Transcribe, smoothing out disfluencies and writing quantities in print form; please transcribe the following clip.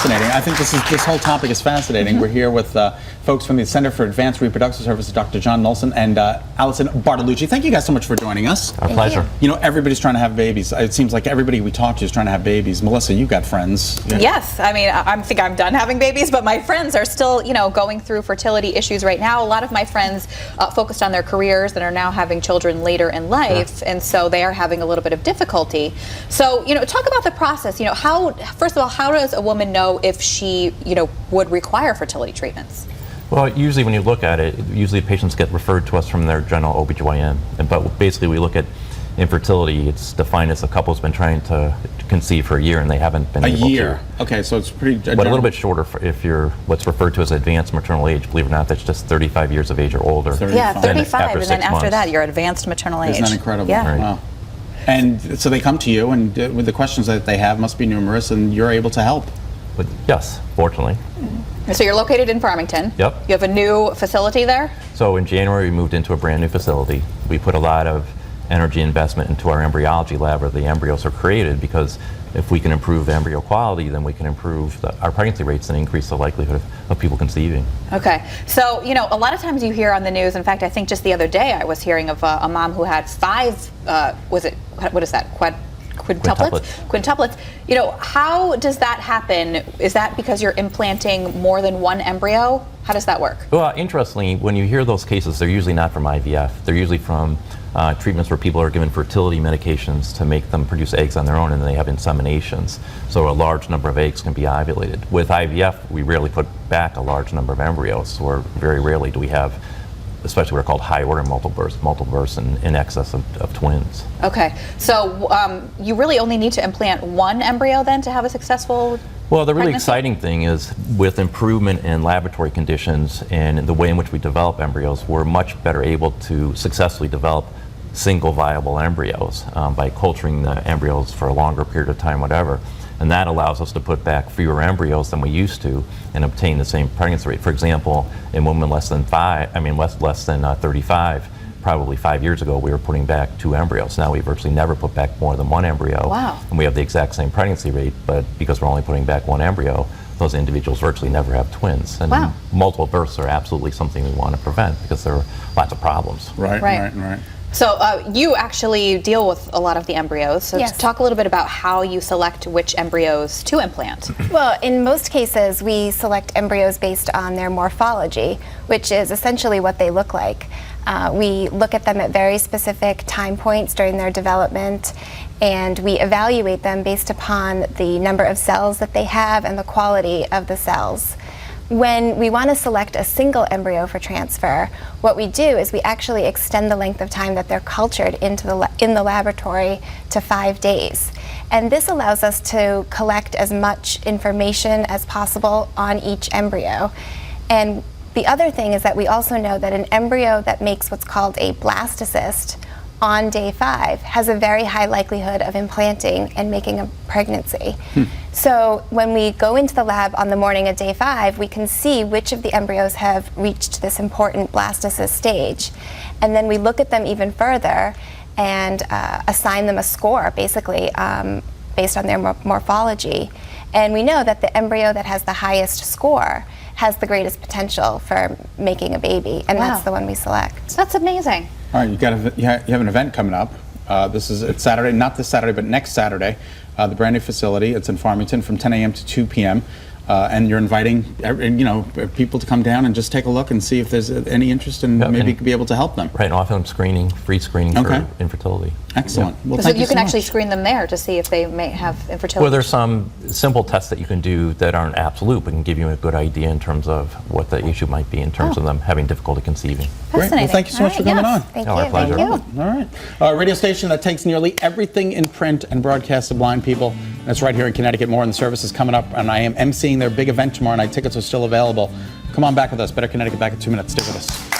fascinating. I think this whole topic is fascinating. We're here with folks from the Center for Advanced Reproductive Services, Dr. John Nulsen and Alison Bartolucci. Thank you guys so much for joining us. Our pleasure. You know, everybody's trying to have babies. It seems like everybody we talk to is trying to have babies. Melissa, you've got friends. Yes, I mean, I think I'm done having babies, but my friends are still, you know, going through fertility issues right now. A lot of my friends focused on their careers and are now having children later in life, and so they are having a little bit of difficulty. So, you know, talk about the process. You know, first of all, how does a woman know if she, you know, would require fertility treatments? Well, usually when you look at it, usually patients get referred to us from their general OBGYN. But basically we look at infertility. It's defined as a couple's been trying to conceive for a year and they haven't been able to. A year? Okay, so it's pretty... But a little bit shorter if you're what's referred to as advanced maternal age. Believe it or not, that's just 35 years of age or older. 35. Yeah, 35, and then after months. that, you're advanced maternal age. Isn't that incredible? Yeah. Right. Wow. And so they come to you, and with the questions that they have must be numerous, and you're able to help. But yes, fortunately. So you're located in Farmington. Yep. You have a new facility there? So in January, we moved into a brand new facility. We put a lot of energy investment into our embryology lab where the embryos are created, because if we can improve embryo quality, then we can improve our pregnancy rates and increase the likelihood of people conceiving. Okay. So, you know, a lot of times you hear on the news, in fact, I think just the other day I was hearing of a mom who had 5, what is that, quintuplets. You know, how does that happen? Is that because you're implanting more than one embryo? How does that work? Well, interestingly, when you hear those cases, they're usually not from IVF. They're usually from treatments where people are given fertility medications to make them produce eggs on their own, and they have inseminations. So a large number of eggs can be ovulated. With IVF, we rarely put back a large number of embryos, or very rarely do we have, especially what are called high-order multiple births in excess of twins. Okay, so you really only need to implant one embryo then to have a successful Well, the really pregnancy? exciting thing is with improvement in laboratory conditions and the way in which we develop embryos, we're much better able to successfully develop single viable embryos by culturing the embryos for a longer period of time, whatever. And that allows us to put back fewer embryos than we used to and obtain the same pregnancy rate. For example, in women less than 35, probably 5 years ago, we were putting back 2 embryos. Now we virtually never put back more than 1 embryo. Wow. And we have the exact same pregnancy rate, but because we're only putting back 1 embryo, those individuals virtually never have twins. And wow. multiple births are absolutely something we want to prevent because there are lots of problems. Right. So you actually deal with a lot of the embryos. So Yes. talk a little bit about how you select which embryos to implant. Well, in most cases, we select embryos based on their morphology, which is essentially what they look like. We look at them at very specific time points during their development, and we evaluate them based upon the number of cells that they have and the quality of the cells. When we want to select a single embryo for transfer, what we do is we actually extend the length of time that they're cultured in the laboratory to 5 days. And this allows us to collect as much information as possible on each embryo. And the other thing is that we also know that an embryo that makes what's called a blastocyst on day 5 has a very high likelihood of implanting and making a pregnancy. So when we go into the lab on the morning of day 5, we can see which of the embryos have reached this important blastocyst stage. And then we look at them even further and assign them a score, basically, based on their morphology. And we know that the embryo that has the highest score has the greatest potential for making a baby, and that's the one we select. That's amazing. All right, you have an event coming up. It's Saturday, not this Saturday, but next Saturday. The brand new facility. It's in Farmington from 10 a.m. to 2 p.m. And you're inviting, people to come down and just take a look and see if there's any interest and maybe be able to help them. Right, and offer them free screening for infertility. Excellent. Yeah. Well, So thank you can so actually much. screen them there to see if they may have infertility. Well, there's some simple tests that you can do that aren't absolute, but can give you a good idea in terms of what the issue might be in terms of them having difficulty conceiving. Great. Well, thank you so much for coming on. Thank Our you. pleasure. Thank you. All right. A radio station that takes nearly everything in print and broadcasts to blind people. That's right here in Connecticut. More on the service is coming up, and I am emceeing their big event tomorrow night. Tickets are still available. Come on back with us. Better Connecticut back in 2 minutes. Stick with us.